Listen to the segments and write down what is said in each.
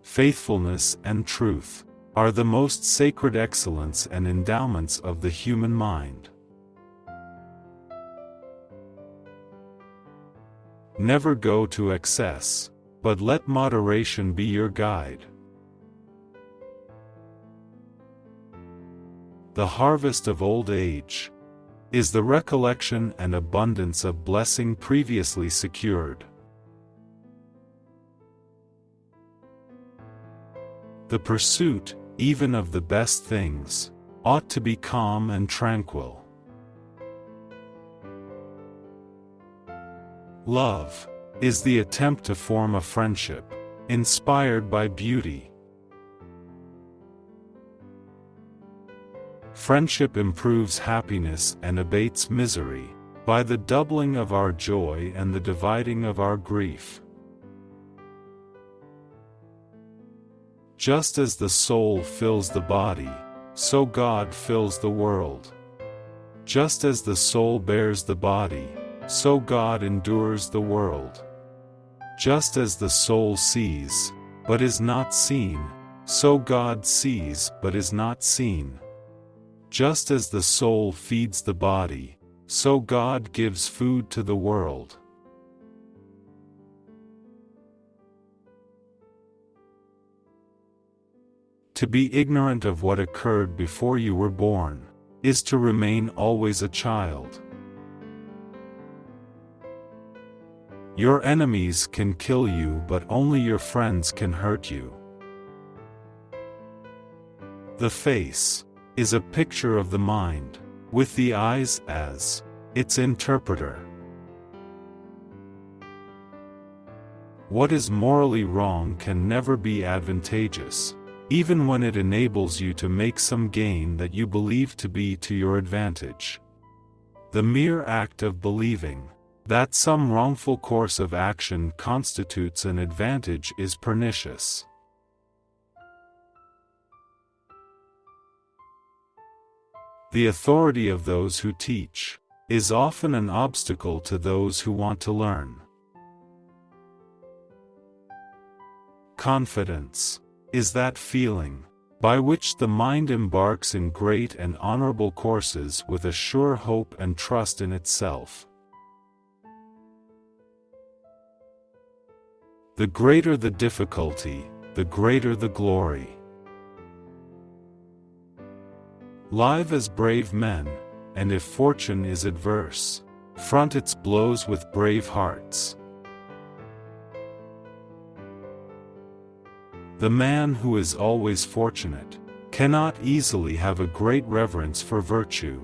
faithfulness and truth are the most sacred excellence and endowments of the human mind. Never go to excess, but let moderation be your guide. The harvest of old age is the recollection and abundance of blessing previously secured. The pursuit, even of the best things, ought to be calm and tranquil. Love is the attempt to form a friendship, inspired by beauty. Friendship improves happiness and abates misery, by the doubling of our joy and the dividing of our grief. Just as the soul fills the body, so God fills the world. Just as the soul bears the body, so God endures the world. Just as the soul sees, but is not seen, so God sees but is not seen. Just as the soul feeds the body, so God gives food to the world. To be ignorant of what occurred before you were born is to remain always a child. Your enemies can kill you, but only your friends can hurt you. The face is a picture of the mind, with the eyes as its interpreter. What is morally wrong can never be advantageous, even when it enables you to make some gain that you believe to be to your advantage. The mere act of believing that some wrongful course of action constitutes an advantage is pernicious. The authority of those who teach is often an obstacle to those who want to learn. Confidence is that feeling by which the mind embarks in great and honorable courses with a sure hope and trust in itself. The greater the difficulty, the greater the glory. Live as brave men, and if fortune is adverse, front its blows with brave hearts. The man who is always fortunate cannot easily have a great reverence for virtue.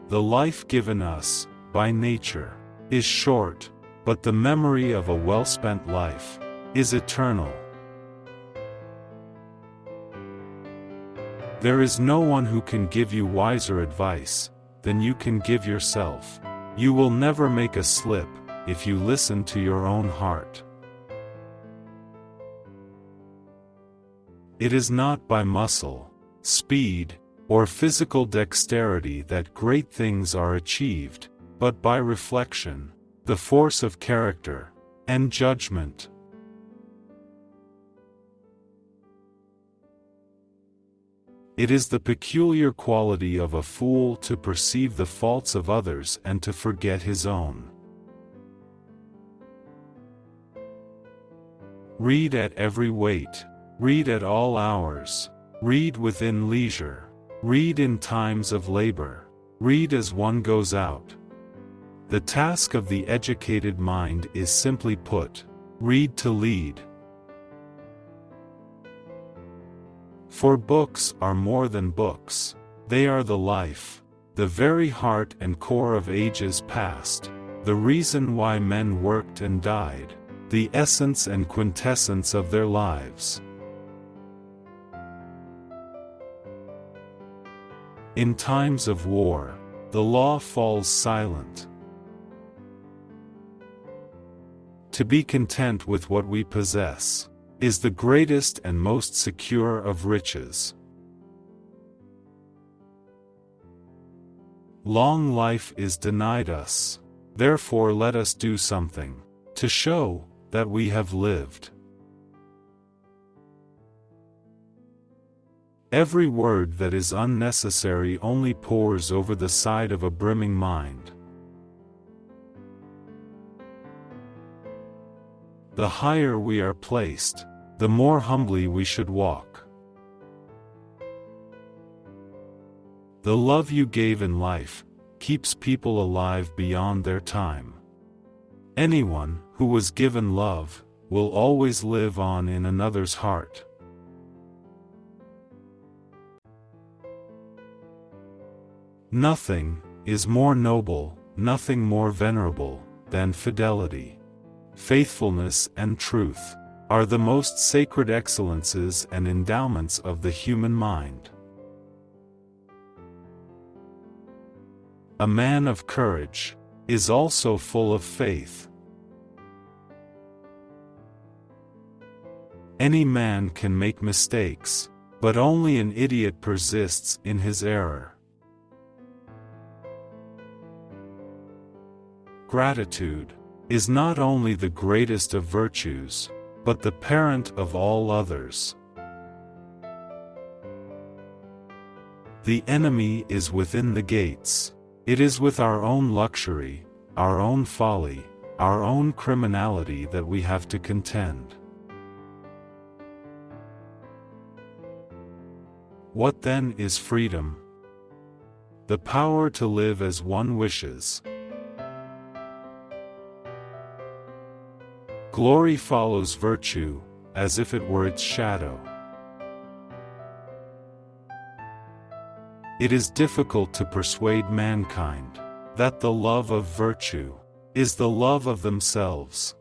The life given us, by nature, is short, but the memory of a well-spent life is eternal. There is no one who can give you wiser advice than you can give yourself. You will never make a slip if you listen to your own heart. It is not by muscle, speed, or physical dexterity that great things are achieved, but by reflection, the force of character, and judgment. It is the peculiar quality of a fool to perceive the faults of others and to forget his own. Read at every wait, read at all hours, read within leisure, read in times of labor, read as one goes out. The task of the educated mind is simply put, read to lead. For books are more than books, they are the life, the very heart and core of ages past, the reason why men worked and died, the essence and quintessence of their lives. In times of war, the law falls silent. To be content with what we possess is the greatest and most secure of riches. Long life is denied us, therefore let us do something. to show that we have lived. Every word that is unnecessary only pours over the side of a brimming mind. The higher we are placed, the more humbly we should walk. The love you gave in life keeps people alive beyond their time. Anyone who was given love will always live on in another's heart. Nothing is more noble, nothing more venerable than fidelity. Faithfulness and truth are the most sacred excellences and endowments of the human mind. A man of courage is also full of faith. Any man can make mistakes, but only an idiot persists in his error. Gratitude is not only the greatest of virtues, but the parent of all others. The enemy is within the gates. It is with our own luxury, our own folly, our own criminality that we have to contend. What then is freedom? The power to live as one wishes. Glory follows virtue, as if it were its shadow. It is difficult to persuade mankind that the love of virtue is the love of themselves.